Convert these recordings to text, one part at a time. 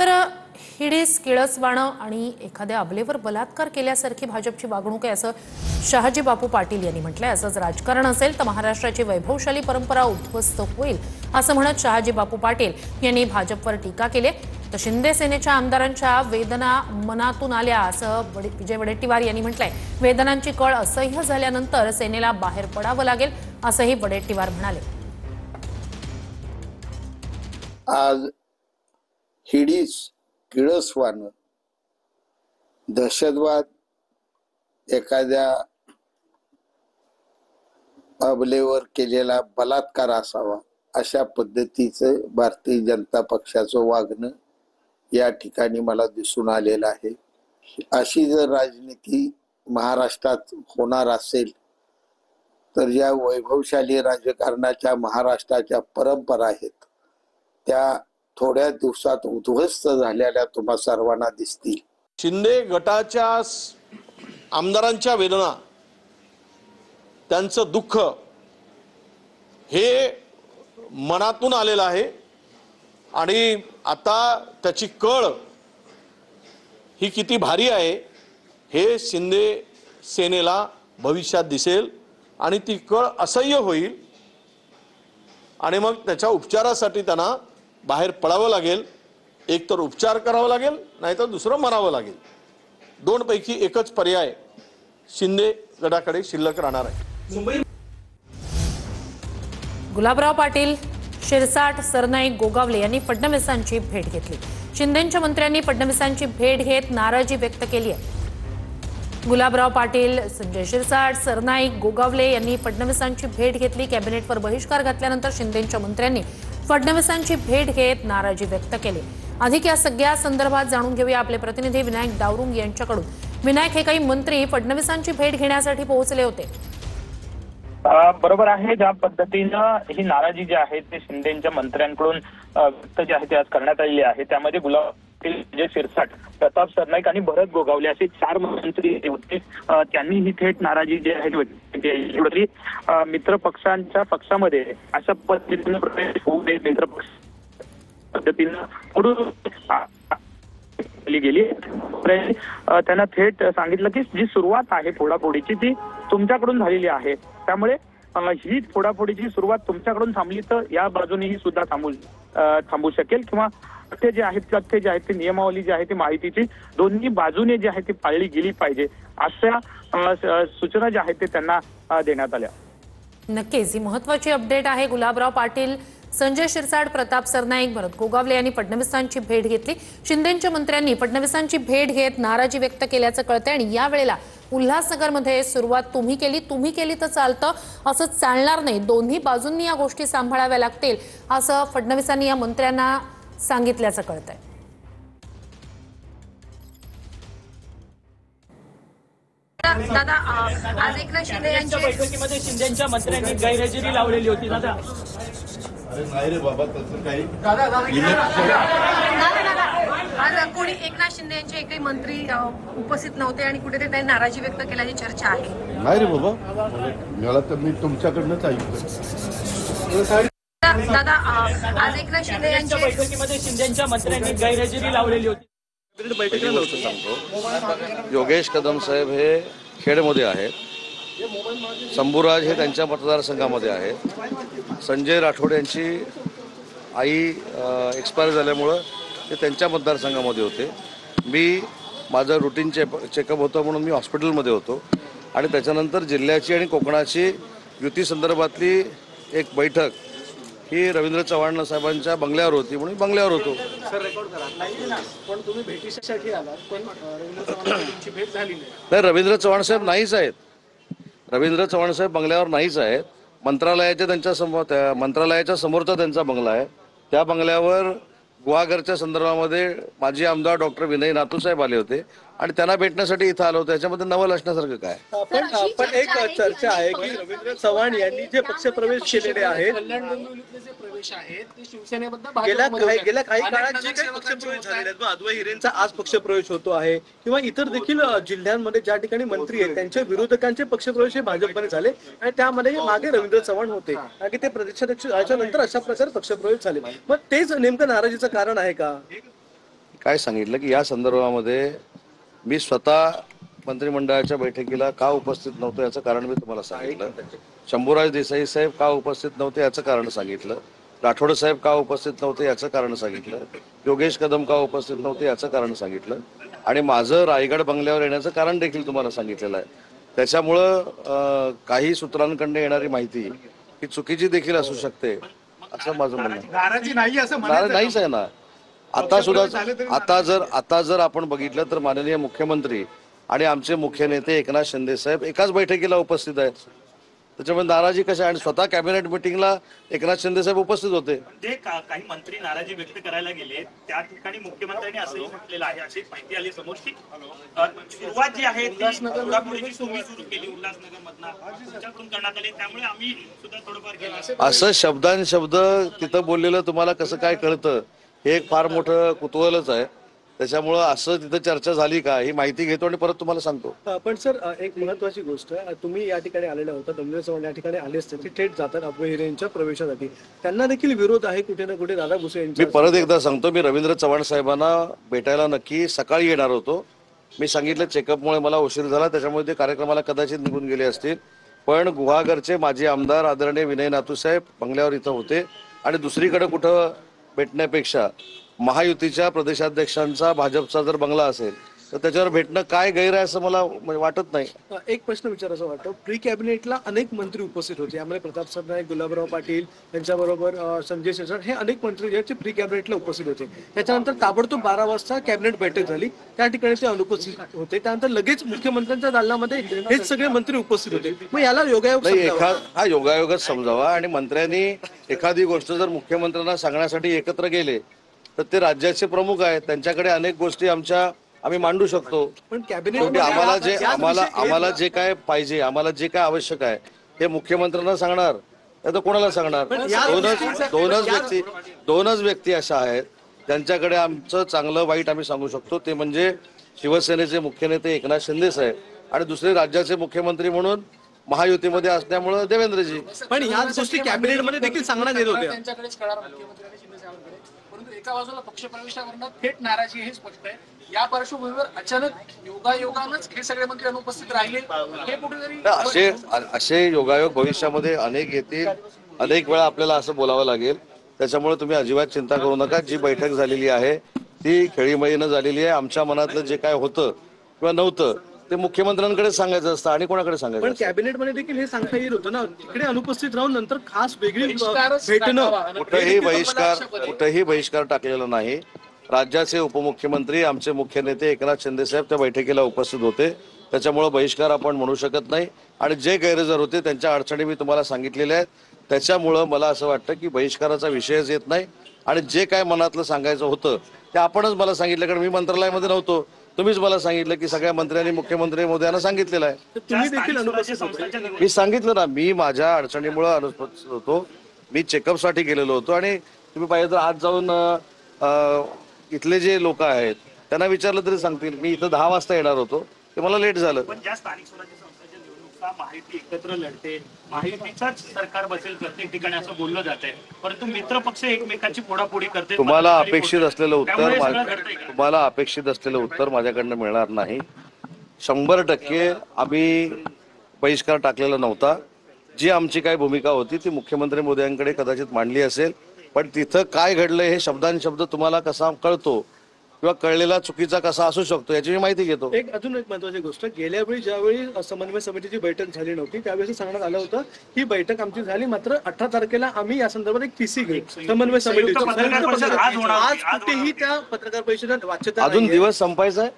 तर हिडीस किळसवाणं आणि एखाद्या अबलेवर बलात्कार केल्यासारखी भाजपची वागणूक आहे असं शहाजी बापू पाटील यांनी म्हटलंय। असंच राजकारण असेल तर महाराष्ट्राची वैभवशाली परंपरा उद्ध्वस्त होईल असं म्हणत शहाजी बापू पाटील यांनी भाजपवर टीका केली। तर शिंदे सेनेच्या आमदारांच्या वेदना मनातून आल्या असं विजय वडेट्टीवार यांनी म्हटलंय। वेदनांची कळ असह्य झाल्यानंतर सेनेला बाहेर पडावं लागेल असंही वडेट्टीवार म्हणाले। आज हिडीस किळसवाणं दहशतवाद एखाद्या अबलेवर केलेला बलात्कार असावा अशा पद्धतीचं भारतीय जनता पक्षाचं वागणं या ठिकाणी मला दिसून आलेलं आहे। अशी जर राजनीती महाराष्ट्रात होणार असेल तर या वैभवशाली राजकारणाच्या महाराष्ट्राच्या परंपरा आहेत त्या थोड्या दिवसात उद्ध्वस्त झालेल्या तुम्हा सर्वांना दिसतील। शिंदे गटाच्या आमदारांच्या वेदना, त्यांचं दुःख हे मनातून आलेलं आहे आणि आता त्याची कळ ही किती भारी आहे हे शिंदे सेनेला भविष्यात दिसेल आणि ती कळ असह्य होईल आणि मग त्याच्या उपचारासाठी त्यांना बाहेर पडावं लागेल। एक तर उपचार करावा लागेल, नाहीतर दुसरं मरावं लागेल। दोन पैकी एकच पर्याय शिंदे गटाकडे शिल्लक राहणार आहे। गुलाबराव पाटील, शिरसाट, सरनाईक, गोगावले यांनी फडणवीसांची भेट घेतली। शिंदेच्या मंत्र्यांनी फडणवीसांची भेट घेत नाराजी व्यक्त केली आहे। गुलाबराव पाटील, संजय शिरसाट, सरनाईक, गोगावले यांनी फडणवीसांची भेट घेतली। कॅबिनेटवर बहिष्कार घातल्यानंतर शिंदेच्या मंत्र्यांनी फडणवीसांची भेट घेत नाराजी व्यक्त केली। अधिक या सगळ्या संदर्भात जाणून घेऊया आपले प्रतिनिधी विनायक डावरुंग यांच्याकडून। विनायक, हे काही मंत्री फडणवीसांची भेट घेण्यासाठी पोहोचले होते? बरोबर आहे। ज्या पद्धतीनं ही नाराजी जी आहे ते शिंदेच्या मंत्र्यांकडून व्यक्त जी आहे ती आज करण्यात आलेली आहे, त्यामध्ये गुलाब पाटील, शिरसाट, प्रताप सरनाईक आणि भरत गोगावले असे 4 मंत्री होते। त्यांनी ही थेट नाराजी जी आहे व्यक्त केली। मित्र पक्षांच्या पक्षामध्ये अशा पद्धतीनं प्रवेश होऊ नये, मित्र पक्ष पद्धतीनं पुढून गेली। त्यांना थेट सांगितलं की जी सुरुवात आहे फोडाफोडीची ती तुमच्याकडून झालेली आहे, त्यामुळे ही फोडाफोडीची सुरुवात तुमच्याकडून थांबली तर या बाजूनेही सुद्धा थांबू शकेल किंवा तथ्य जे आहेत ते नियमावली जी आहे ती माहितीची दोन्ही बाजूने जी आहे ती पाळली गेली पाहिजे अशा सूचना ज्या आहेत ते त्यांना देण्यात आल्या। नक्कीच ही महत्त्वाची अपडेट आहे। गुलाबराव पाटील, संजय शिरसाट, प्रताप सरनाईक, भरत गोगावले यांनी फडणवीसांची भेट घेतली। शिंदेच्या मंत्र्यांनी फडणवीसांची भेट घेत नाराजी व्यक्त केल्याचं कळतंय आणि यावेळेला उल्हासनगरमध्ये सुरुवात तुम्ही केली तर चालतं, असं चालणार नाही, दोन्ही बाजूंनी या गोष्टी सांभाळाव्या लागतील असं फडणवीसांनी या मंत्र्यांना सांगितल्याचं कळतंय। दादा, आज एकनाथ शिंदे यांच्या बैठकीमध्ये शिंदेच्या मंत्र्यांनी गैरहजेरी लावलेली होती दादा। अरे नाही रे बाबा, तसं काही आज कोणी एकनाथ शिंदे यांचे एकही मंत्री उपस्थित नव्हते आणि कुठेतरी त्यांनी नाराजी व्यक्त केल्याची चर्चा आहे। नाही रे बाबा, मला तर मी तुमच्याकडनंच ऐकलं। दादा, आज एकनाथ शिंदे यांच्या बैठकीमध्ये शिंदेच्या मंत्र्यांनी गैरहजेरी लावलेली होती। बैठकीला नव्हतं सांगतो। योगेश कदम साहेब हे खेडमध्ये आहेत, शंभूराज हे त्यांच्या मतदारसंघामध्ये आहेत, संजय राठोड यांची आई एक्सपायर झाल्यामुळं ते त्यांच्या मतदारसंघामध्ये होते। मी माझं रुटीन चेकअप होतं म्हणून मी हॉस्पिटलमध्ये होतो आणि त्याच्यानंतर जिल्ह्याची आणि कोकणाची युती संदर्भातली एक बैठक ही रवींद्र चव्हाण साहेबांच्या बंगल्यावर होती म्हणून बंगल्यावर होतो। पण तुम्ही भेटीसाठी आलात, पण रवींद्र भेट झाली नाही, रवींद्र चव्हाण साहेब नाहीच आहेत। रवींद्र चव्हाण साहेब बंगल्यावर नाहीच आहेत। मंत्रालयाच्या समोरचा त्यांचा बंगला आहे, त्या बंगल्यावर गुहागरच्या संदर्भामध्ये माजी आमदार डॉक्टर विनय नातू साहेब आले होते आणि त्यांना भेटण्यासाठी इथं आलो होतो। याच्यामध्ये नवल असण्यासारखं काय? पण एक चर्चा आहे की रवींद्र चव्हाण यांनी जे पक्षप्रवेश केलेले आहेत, गेल्या काही काळात जे काही पक्षप्रवेश झालेले आहेत, अद्वै हिरेंचा आज पक्षप्रवेश होतो आहे किंवा इतर देखील जिल्ह्यांमध्ये ज्या ठिकाणी मंत्री आहेत त्यांच्या विरोधकांचे पक्षप्रवेश हे भाजपने झाले आणि त्यामध्ये मागे रवींद्र चव्हाण होते आणि ते प्रदेशाध्यक्ष झाल्यानंतर अशा प्रकारे पक्षप्रवेश झाले। मग तेच नेमकं नाराजीचं कारण आहे का? काय सांगितलं की या संदर्भामध्ये मी स्वतः मंत्रिमंडळाच्या बैठकीला का उपस्थित नव्हतो याचं कारण मी तुम्हाला सांगितलं. शंभूराज देसाई साहेब का उपस्थित नव्हते याचं कारण सांगितलं. राठोड साहेब का उपस्थित नव्हते याचं कारण सांगितलं. योगेश कदम का उपस्थित नव्हते याचं कारण सांगितलं. आणि माझं रायगड बंगल्यावर येण्याचं कारण देखील तुम्हाला सांगितलेलं आहे. त्याच्यामुळं काही सूत्रांकडून येणारी माहिती ही चुकीची देखील असू शकते असं माझं म्हणणं आहे. नाराजी नाही असं नाहीच आहे ना. आता जर आपण बघितलं तर माननीय मुख्यमंत्री आणि आमचे मुख्य नेते एकनाथ शिंदे साहेब एकाच बैठकीला उपस्थित आहेत. त्याच्यामुळे नाराजी कशा, आणि स्वतः कॅबिनेट मिटिंगला एकनाथ शिंदे साहेब उपस्थित होते. जे काही मंत्री नाराजी व्यक्त करायला गेले त्या ठिकाणी मुख्यमंत्र्यांनी असंही म्हटलेलं आहे, अशी माहिती आली समोर की सुरुवात जी आहे ती तुम्ही सुरू केली उल्हासनगर मधनं तुमच्याकडून करण्यात आली, त्यामुळे आम्ही सुद्धा थोडंफार केलं. असं शब्दांशब्द तिथं बोललेलं तुम्हाला कसं काय कळतं हे एक फार मोठं कुतूहलच आहे. त्याच्यामुळं असं तिथं चर्चा झाली का ही माहिती घेतो आणि परत तुम्हाला सांगतो. पण सर एक महत्वाची गोष्ट, तुम्ही या ठिकाणी आलेला होता, दमले चव्हाण या ठिकाणी आले असते ते थेट जातात अभय हिरे यांच्या प्रवेशासाठी. त्यांना देखील विरोध आहे कुठे ना कुठे दादा भुसे यांचा. मी परत एकदा सांगतो, मी रवींद्र चव्हाण साहेबांना भेटायला नक्की सकाळी येणार होतो. मी सांगितलं चेकअपमुळे मला उशीर झाला, त्याच्यामुळे ते कार्यक्रमाला कदाचित निघून गेले असतील. पण गुहागरचे माजी आमदार आदरणीय विनय नातू साहेब बंगल्यावर इथं होते आणि दुसरीकडे कुठं भेटण्यापेक्षा महायुतीच्या प्रदेशाध्यक्षांचा भाजपचा जर बंगला असेल तर त्याच्यावर भेटणं काय गैर आहे असं मला वाटत नाही. एक प्रश्न विचारायचा वाटतो, प्री कॅबिनेटला अनेक मंत्री उपस्थित होते, यामध्ये प्रताप सरनाईक, गुलाबराव पाटील यांच्याबरोबर संजय शिरसाट हे अनेक मंत्री ज्याचे प्री कॅबिनेटला उपस्थित होते. त्याच्यानंतर ताबडतोब 12 वाजता कॅबिनेट बैठक झाली, त्या ठिकाणी ते अनुपस्थित होते. त्यानंतर लगेच मुख्यमंत्र्यांच्या दालनामध्ये हेच सगळे मंत्री उपस्थित होते. मग याला योगायोग हा योगायोगच समजावा. आणि मंत्र्यांनी एखादी गोष्ट जर मुख्यमंत्र्यांना सांगण्यासाठी एकत्र गेले तर ते राज्याचे प्रमुख आहेत, त्यांच्याकडे अनेक गोष्टी आम्ही मांडू शकतो. पण कॅबिनेट आम्हाला जे काय पाहिजे, आम्हाला जे काय आवश्यक आहे हे मुख्यमंत्र्यांना सांगणार नाही तर कोणाला सांगणार. दोनच व्यक्ती अशा आहेत त्यांच्याकडे आमचं चांगलं वाईट आम्ही सांगू शकतो, ते म्हणजे शिवसेनेचे मुख्य नेते एकनाथ शिंदे साहेब आणि दुसरे राज्याचे मुख्यमंत्री म्हणून महायुतीमध्ये असल्यामुळे देवेंद्रजी. पण या गोष्टी कॅबिनेटमध्ये देखील सांगण्यात येत होत्या. त्यांच्याकडेच कळणार मुख्यमंत्री आणि शिंदे साहेबांकडे, परंतु एका बाजूला पक्षप्रवेशावरनं थेट नाराजी हे स्पष्ट आहे. या पार्श्वभूमीवर अचानक योगायोगानंच हे सगळे मंत्री अनुपस्थित राहिले हे कुठेतरी असे योगायोग भविष्यामध्ये अनेक येतील. अनेक वेळा आपल्याला असं बोलावं लागेल. त्याच्यामुळे तुम्ही अजिबात चिंता करू नका. जी बैठक झालेली आहे ती खेळीमेळीनं झालेली आहे. आमच्या मनातलं जे काय होतं किंवा नव्हतं ते मुख्यमंत्र्यांकडे सांगायचं असतं आणि कोणाकडे सांगायचं. पण कॅबिनेटमध्ये देखील हे सांगता येत होतं ना, तिकडे अनुपस्थित राहून नंतर खास वेगळी भेटणं. कुठेही बहिष्कार टाकलेला नाही. राज्याचे उपमुख्यमंत्री आमचे मुख्य नेते एकनाथ शिंदे साहेब त्या बैठकीला उपस्थित होते. त्याच्यामुळे बहिष्कार आपण म्हणू शकत नाही. आणि जे गैरहजर होते त्यांच्या अडचणी मी तुम्हाला सांगितलेल्या आहेत. त्याच्यामुळं मला असं वाटतं की बहिष्काराचा विषयच येत नाही. आणि जे काय मनातलं सांगायचं होतं ते आपणच मला सांगितलं, कारण मी मंत्रालयामध्ये नव्हतो. तुम्हीच मला सांगितलं की सगळ्या मंत्र्यांनी मुख्यमंत्री मोदयांना सांगितलेलं आहे. तुम्ही देखील अनुपस्थित होते. मी सांगितलं ना, मी माझ्या अडचणीमुळे अनुपस्थित होतो. मी चेकअपसाठी गेलेलो होतो. आणि तुम्ही पाहिजे तर आज जाऊन इथले जे लोक आहेत त्यांना विचारलं तरी सांगतील. मी इथं 10 वाजता येणार होतो, ते मला लेट झालं. पण ज्या स्थानिक स्वराज्य संस्थेच्या निवडणुका महायुती एकत्र लढते, महायुतीचाच सरकार बसेल प्रत्येक ठिकाणी असं बोललं जात आहे, परंतु मित्र पक्ष एकमेकांची पोडापोडी करते. तुम्हाला अपेक्षित असलेलं उत्तर माझ्याकडनं मिळणार नाही. 100% आम्ही बहिष्कार टाकलेला नव्हता. जी आमची काय भूमिका होती ती मुख्यमंत्री मोदयांकडे कदाचित मांडली असेल. पण तिथं काय घडलं हे शब्दांशब्द तुम्हाला कसा कळतो किंवा कळलेला चुकीचा कसा असू शकतो याची मी माहिती घेतो. अजून एक महत्वाची गोष्ट, गेल्या वेळी ज्यावेळी समन्वय समितीची बैठक झाली नव्हती त्यावेळी सांगण्यात आलं होतं की बैठक आमची झाली, मात्र 18 तारखेला आम्ही या संदर्भात एक TC घेऊ समन्वय समितीची. आज कुठेही त्या पत्रकार परिषदेत वाच्यता अजून दिवस संपायचा आहे.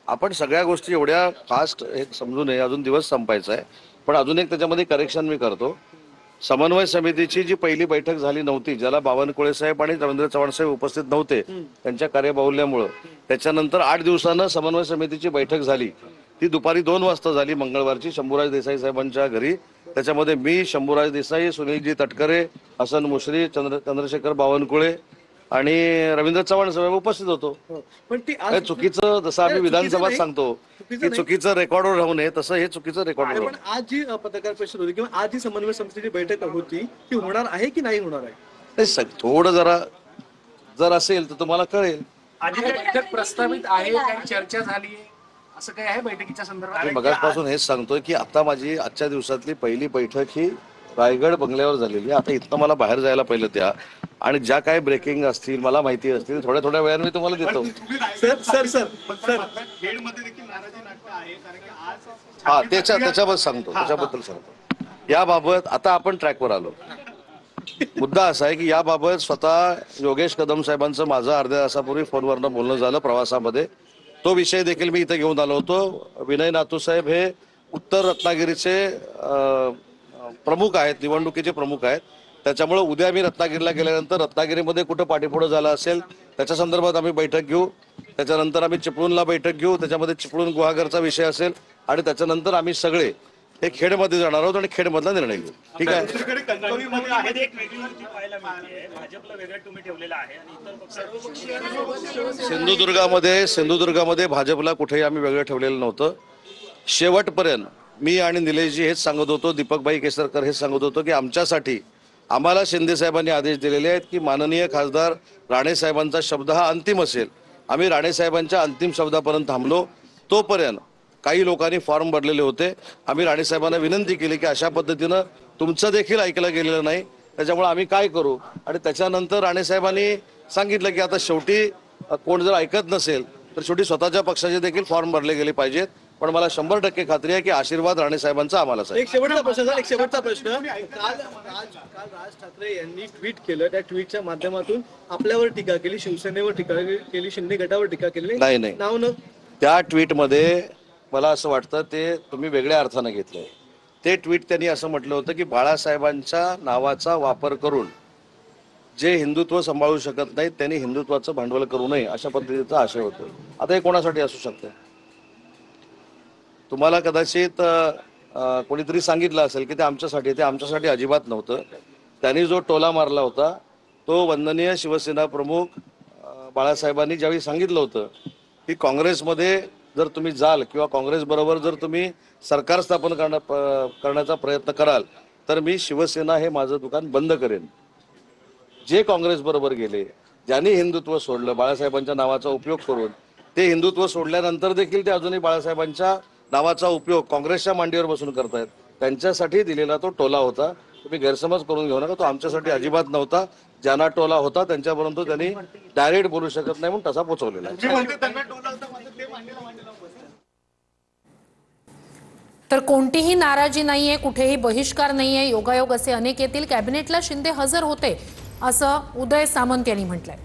आपण सगळ्या गोष्टी एवढ्या फास्ट हे समजू नये. अजून दिवस संपायचा आहे. पण अजून एक त्याच्यामध्ये करेक्शन मी करतो. समन्वय समितीची जी पहिली बैठक झाली नव्हती, ज्याला बावनकुळे साहेब आणि रवींद्र चव्हाण साहेब उपस्थित नव्हते त्यांच्या कार्यबाहुल्यामुळं, त्याच्यानंतर 8 दिवसानं समन्वय समितीची बैठक झाली. ती दुपारी 2 वाजता झाली मंगळवारची शंभूराज देसाई साहेबांच्या घरी. त्याच्यामध्ये मी, शंभूराज देसाई, सुनीलजी तटकरे, हसन मुश्री, चंद्रशेखर बावनकुळे आणि रवींद्र चव्हाण साहेब उपस्थित होतो. पण चुकीचं, जसं आम्ही विधानसभात सांगतो की चुकीचं रेकॉर्डवर राहू नये, तसं हे चुकीचं रेकॉर्डवर. पण आज जी पत्रकार परिषद होती किंवा आज जी समन्वय समितीची बैठक होती ती होणार आहे की नाही होणार आहे? थोडं जर असेल तर तुम्हाला कळेल. आधी काही बैठक प्रस्तावित आहे, काही चर्चा झाली आहे, असं काही आहे बैठकीच्या मी संदर्भात? मगाचपासून हेच सांगतोय की आता माझी आजच्या दिवसातली पहिली बैठक ही रायगड बंगल्यावर झालेली आहे. आता इथनं मला बाहेर जायला पहिलं त्या, आणि ज्या काही ब्रेकिंग असतील मला माहिती असतील थोड्या थोड्या वेळाने मी तुम्हाला देतो. हा त्याच्याबद्दल सांगतो. याबाबत आता आपण ट्रॅकवर आलो. मुद्दा असा आहे की याबाबत स्वतः योगेश कदम साहेबांचं माझं अर्ध्या तासापूर्वी फोनवरनं बोलणं झालं प्रवासामध्ये. तो विषय देखील मी इथे घेऊन आलो होतो. विनय नातू साहेब हे उत्तर रत्नागिरीचे प्रमुख आहेत, निवडणुकीचे प्रमुख आहेत. त्याच्यामुळे उद्या मी रत्नागिरीला गेल्यानंतर रत्नागिरीमध्ये कुठं पाठीपुढं झालं असेल त्याच्या संदर्भात आम्ही बैठक घेऊ. त्याच्यानंतर आम्ही चिपळूणला बैठक घेऊ, त्याच्यामध्ये चिपळूण गुहागरचा विषय असेल, आणि त्याच्यानंतर आम्ही सगळे हे खेडमध्ये जाणार आहोत आणि खेडमधला निर्णय घेऊ. ठीक आहे. दुसरीकडे कणकवलीमध्ये एक वेगळी युती पाहायला मिळते. भाजपला वेगळं तुम्ही ठेवलेलं आहे आणि इतर पक्ष सिंधुदुर्गामध्ये भाजपला कुठेही आम्ही वेगळं ठेवलेलं नव्हतं. शेवटपर्यंत मी आणि निलेशजी हेच सांगत होतो, दीपकभाई केसरकर हेच सांगत होतो की आमच्यासाठी आम्हाला शिंदे साहेबांनी आदेश दिलेले आहेत की माननीय खासदार राणे साहेबांचा शब्द हा अंतिम असेल. आम्ही राणे साहेबांच्या अंतिम शब्दापर्यंत थांबलो. तोपर्यंत काही लोकांनी फॉर्म भरलेले होते. आम्ही राणे साहेबांना विनंती केली की अशा पद्धतीनं तुमचं देखील ऐकलं गेलेलं नाही, त्याच्यामुळे आम्ही काय करू. आणि त्याच्यानंतर राणे साहेबांनी सांगितलं की आता शेवटी कोण जर ऐकत नसेल तर शेवटी स्वतःच्या पक्षाचे देखील फॉर्म भरले गेले पाहिजेत. पण मला 100% खात्री आहे की आशीर्वाद राणे साहेबांचा आम्हाला आहे. एक शेवटचा प्रश्न. काल राज ठाकरे यांनी ट्विट केलं, त्या ट्विटच्या माध्यमातून आपल्यावर टीका केली, शिवसेनेवर टीका केली, शिंदे गटावर टीका केली. नाही नाव न त्या ट्विटमध्ये मला असं वाटतं ते तुम्ही वेगळ्या अर्थानं घेतलंय. ते ट्विट त्यांनी असं म्हटलं होतं की बाळासाहेबांच्या नावाचा वापर करून जे हिंदुत्व सांभाळू शकत नाहीत त्यांनी हिंदुत्वाचं भांडवल करू नये, अशा पद्धतीचा आशय होतो. आता हे कोणासाठी असू शकतं? तुम्हाला कदाचित कोणीतरी सांगितलं असेल की ते आमच्यासाठी अजिबात नव्हतं. त्यांनी जो टोला मारला होता तो वंदनीय शिवसेना प्रमुख बाळासाहेबांनी ज्यावेळी सांगितलं होतं की काँग्रेसमध्ये जर तुम्ही जाल किंवा काँग्रेस बरोबर जर तुम्ही सरकार स्थापन करण्याचा प्रयत्न कराल तर मी शिवसेना हे माझं दुकान बंद करेन. जे काँग्रेस बरोबर गेले, ज्यांनी हिंदुत्व सोडलं बाळासाहेबांच्या नावाचा उपयोग करून, ते हिंदुत्व सोडल्यानंतर देखील ते अजूनही बाळासाहेबांच्या नावाचा उपयोग काँग्रेसच्या मांडीवर बसून करतायत, त्यांच्यासाठी दिलेला तो टोला होता. तुम्ही गैरसमज करून घेऊ नका. तो आमच्यासाठी अजिबात नव्हता. ज्यांना टोला होता त्यांच्यापर्यंत त्यांनी डायरेक्ट बोलू शकत नाही म्हणून तसा पोचवलेला तर कोणतीही नाराजी नाहीये, कुठेही बहिष्कार नाहीये. योगायोग असे अनेक येतील. कॅबिनेटला शिंदे हजर होते असं उदय सामंत यांनी म्हटलंय.